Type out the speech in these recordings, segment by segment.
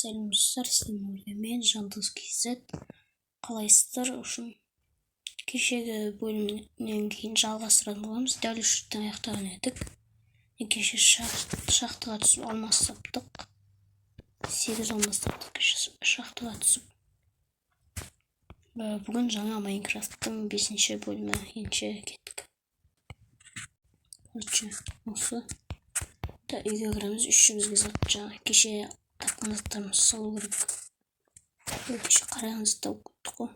сәлем достар, сіздермен мен Жандос KZ. Қалайсыздар? Үшін кешегі бөлімнен кейін жалғастыратын боламыз. Дәл үштен аяқтаған едік. Кеше шахтаға түсіп алмас таптық. 8 алмас таптық шахтаға түсіп. Бүгін жаңа Майнкрафттың 5-ші бөлімі енше кеттік. Осы да үйге кіреміз. 300 зат жаңа кеше тапқан заттарымыз салу керек. Кеше қараңыз тауып кеттік қой.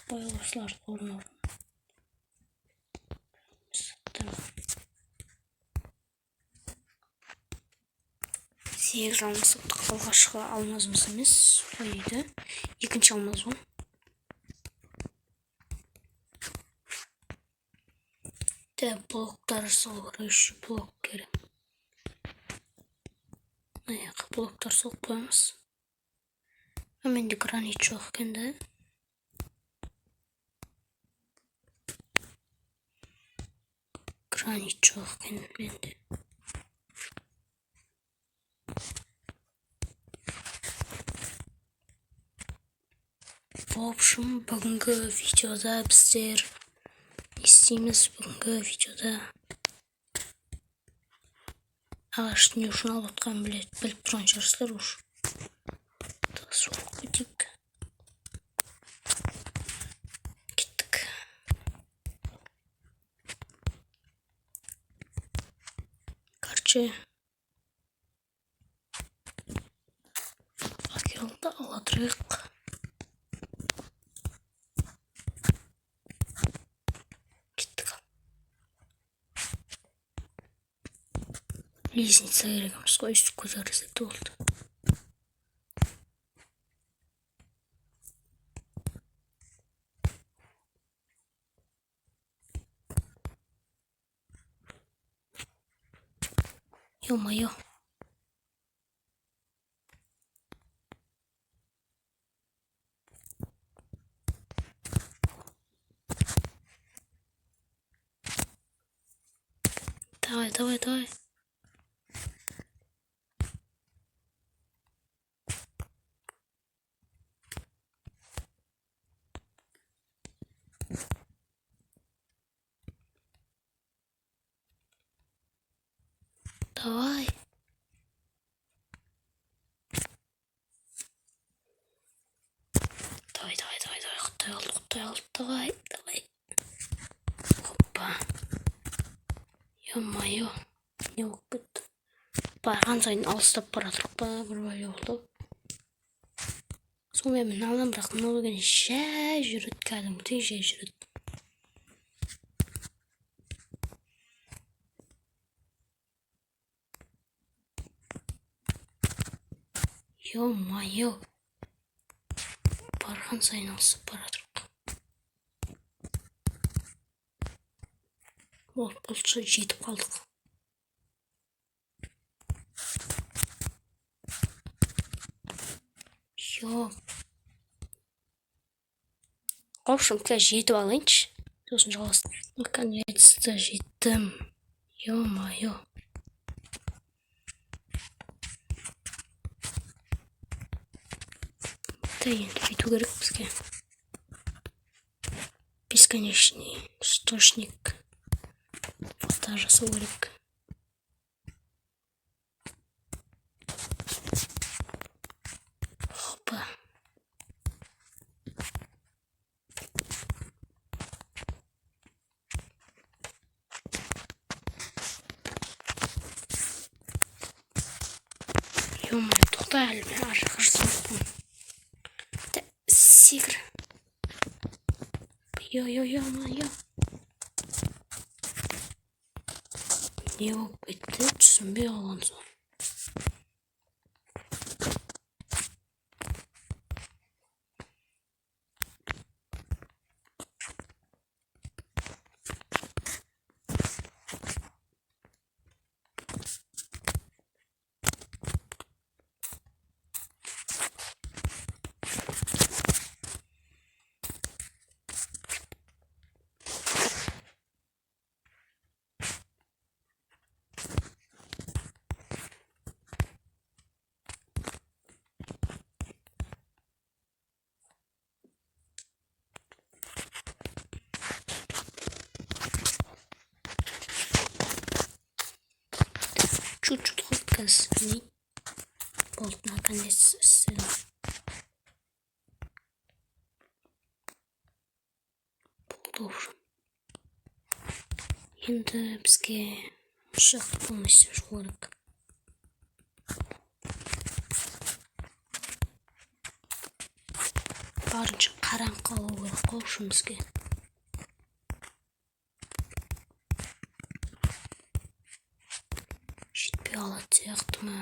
Боялаушыларды орнау. Сегіз алмас таптық. Алғашқы алмазымыз емес қойды. Екінші алмаз ғой. Блоктар салу керек. 3 блок керек. Блоктар салып қоямыз. Менде гранит жоқ екен да. Гранит жоқ екен менде. В общем, бүгінгі видеода біздер істейміз. Бүгінгі видеода ағаш не үшін алып отқан біліп тұрған шығарсыздар уж. Сол көтек. Кеттік. Короче, факелді аладырық. Лестница керегіміз қой, үсті көтерілсе болды. Ё-моё. Давай. Давай. Құттай алды. Давай. Хоппа. Ё-моё. Не болып кетті. Барған сайын алыстап баратырық па, бір бәле болды. Сонымен мен алдым, бірақ мынау деген жай жүреді, кәдімгідей жай жүреді. Ё-моё. Барған сайын алыстап баратырық. Болшы жетіп қалдық. Ё. В общем, жетіп алайыншы. Сосын жалғастым. Наконец-то жеттім. Ё-моё. Енді бүйту керек бізге. Бесконечный источник. Вода жасау керек. Хоппа. Ё-моё, тоқта әлі мен ар жаққа жасамақпын. Секір. Ё-моё. Не болып кетті, түсінбей қалған соң. қазір болды, наконец істедім. Болды. Енді бізге жақты полностью жуу керек. Барынша қараңғы қалу керек қой бізге. Жетпей алады сияқты ма?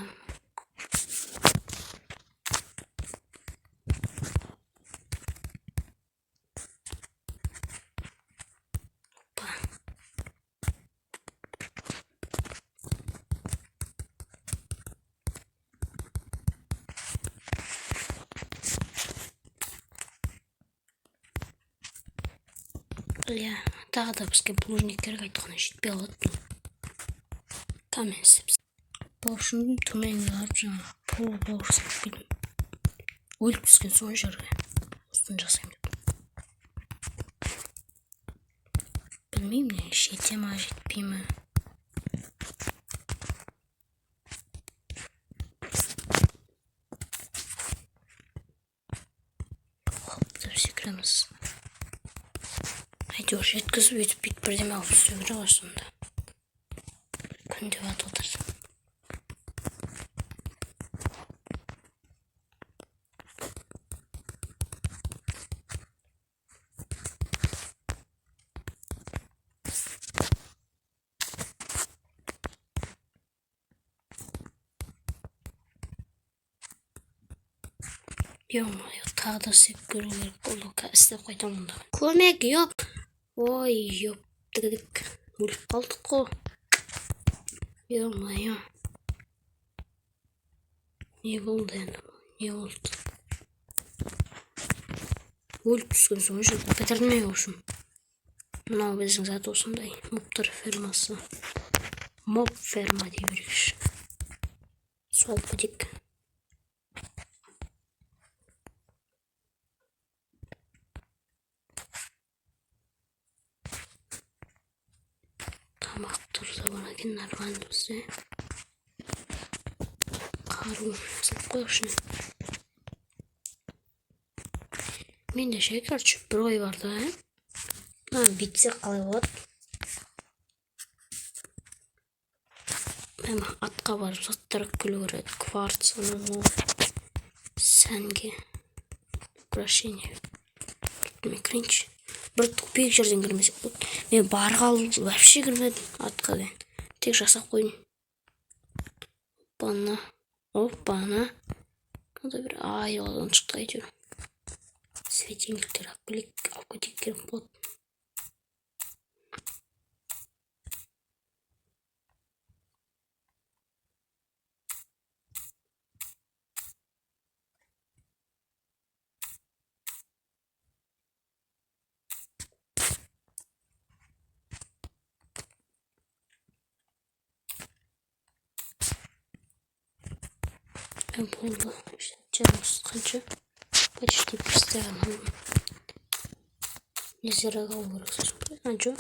Иә, тағы да бізге плужник керек, айтқаны жетпей алады. Камен істепсіз. Бұл үшін төменге барып жаңа пол бауырсақ келдім. Өліп түскен соң жерге осыны жасаймын деп. Білмеймін, не жете ма, жетпей ма. Хоп деп секіреміз. Әйтеуір жеткізіп өйтіп бүйтіп бірдеме алып істеу керек осында. Күн деп атып отыр. Ё-моё, тағы да істеп көру керек болды. Істеп қайтамын да. Көмек, ёп. Ой, ёп, дік. Өліп қалдық қой. Ё-моё. Не болды енді? Не болды? Өліп түскен соң жерді бітірмей өшім. Мынау біздің зат осындай. Мобтар фермасы. Моб ферма дей берекші. Сол бітік. Тамақ тұрды бар екен, нормально бізде. Қару салып қойғышын. Менде ше, короче, бір ой бар да, бүйтсек қалай болады? Прямо атқа барып заттар күлу керек. Кварц, сәнге, украшение. Мен кринч. Бір тупик жерден кірмесек болды. Мен барғалы вообще кірмедім атқа ден. Тек жасап қойдым. Опана. Қандай бір айдаладан шықты әйтеуір. Светильниктер алып кетейік керек болды. Болды. Жаңыз қанша? Почти поставил. Незерак алу керек сосын. Жо.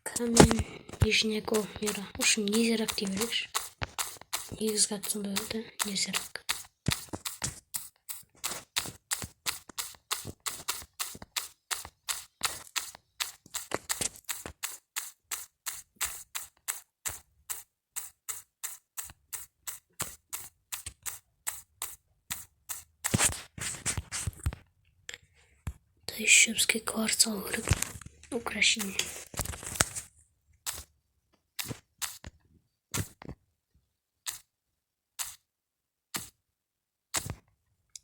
Камен нижнего мира. В общем, незерак дей берейікші. Негізгі аты сондай да, незерак. Еще бізге кварц алу керек. Украшение.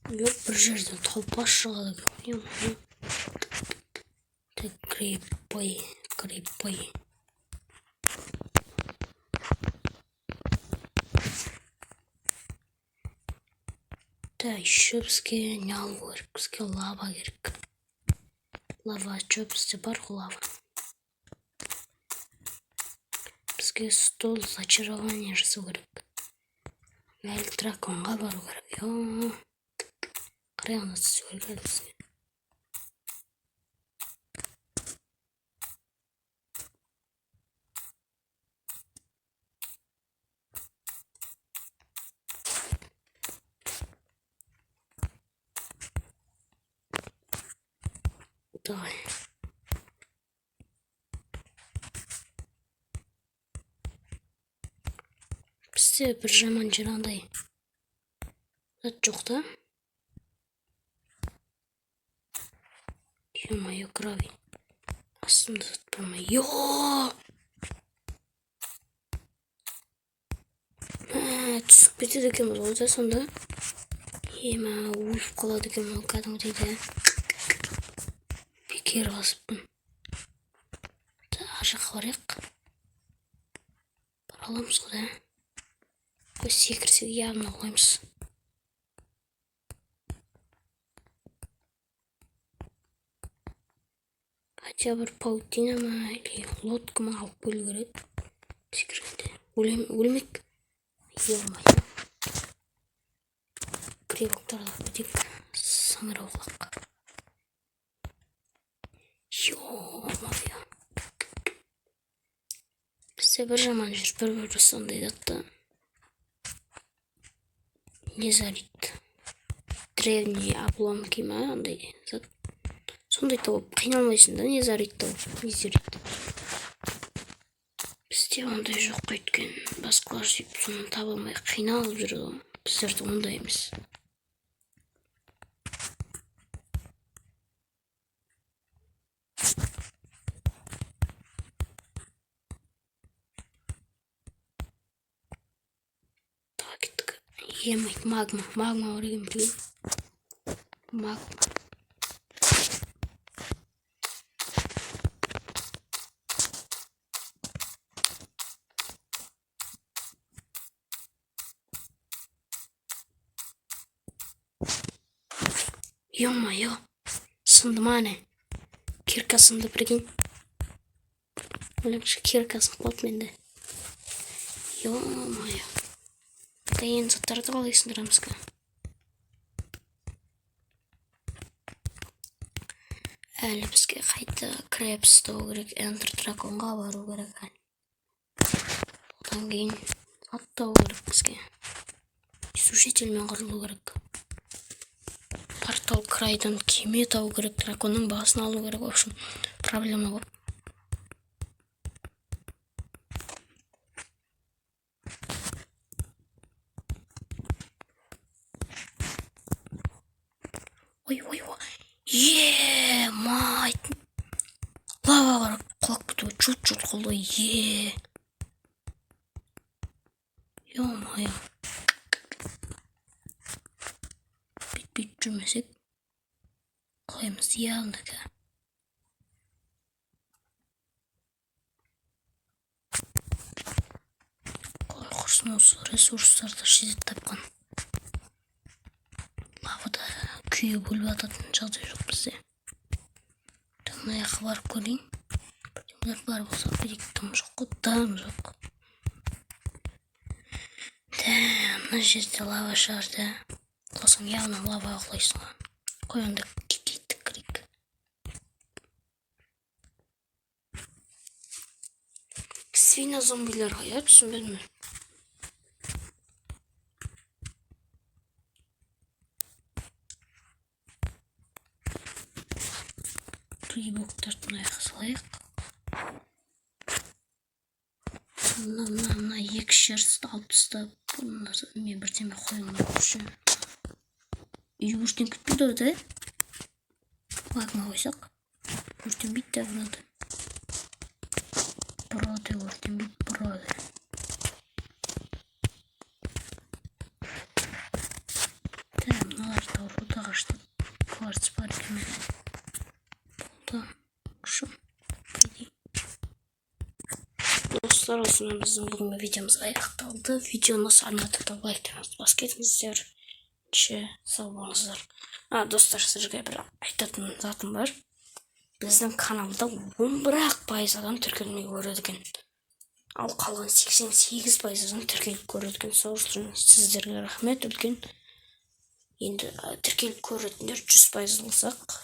Yok, bir жерден толпа шығады екен. Криппой. Да, еще бізге не алу керек? Бізге лава керек. Лава чөп бізде бар ғой лава. Бізге стол зачарование жасау керек. Әлі драконға бару керек. Қарай ана түсу керек бізге. Давай. Бізде бір жаман жер андай зат жоқ та. Ё-моё, гравий. Астымда зат бар ма? Түсіп кетеді екенбіз ғой да сонда. Ема, өліп қалады екенмін кәдімгідей де. Бекер басыппын. Ар жаққа барайық. Бара аламыз ғой да. Ой, секірсек явно құлаймыз. Хотя бір паутина ма или лодка ма алып келу керек. Секіргенде. Өлмек. Ё-моё. Грибоктарды алып кетейік. Саңырауқұлақ. Ё-моё. Бізде бір жаман жүр, бір сондай затты. Незарит. Древний обломки ма, андай зат. Сондай тауып қиналмайсың да, незарит тауып. Незарит. Бізде ондай жоқ қайткен. Басқалар сөйтіп соны таба алмай қиналып жүрді ғой. Біздерде ондай емес. Тағы кеттік. Емайт, магма бар екен білген. Магма. Ё-моё, сынды ма не? Кирка сынды прикинь. Өлімші кирка сынып менде. Ё-моё. Қиын заттарды қалай сындырамыз ка? Әлі бізге қайта креп ұстау керек, эндер драконға бару керек. Одан кейін аттау керек бізге. Сушителмен қырылу керек. Портал крайдан кеме тау керек, драконның басын алу керек. В общем, проблема көп. Ой. Мать. Лава құлап кетуі чут-чут қолды. Ё-моё. Бит жүрмесек қоймыз явно ка. Қой құрсын осы ресурстарды шедет тапқан. Лавада күйіп өліп ататын жағдай жоқ бізде. Мына жаққа барып көрейін. Бірдеңелер бар болса берейік. Тым жоқ қой, тым жоқ. Мына жерде лава шарды. Құласаң явно лаваға құлайсың. Қой онда кеттік кірейік. Свина зомбилер қайда түсінбедім. Грибоктарды мына жаққа салайық. Мына екі жерді алып тастап, мен бірдеме қойғым үшін. Үй өртен кетпейді ғой да? Магма қойсақ. Өртенбейді де вроде. Өртенбейді, вроде. Мыналарды рудаға аштап, кварц бар екен. Болды. Құшым. Достар, осымен біздің бүгінгі видеомыз аяқталды. Видеоны сарнатып лайктарыңызды басып кетіңіздер. Сау болыңыздар. Достар, сіздерге бір айтатын затым бар. Біздің каналда 11% адам тіркелмей көреді екен. Ал қалған 88% адам тіркеліп көреді екен. Сол үшін сіздерге рахмет үлкен. Енді тіркеліп көретіндер 100% болсақ,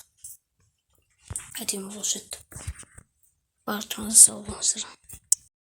әдемі болушы еді. Барлығыңыз сау болыңыздар.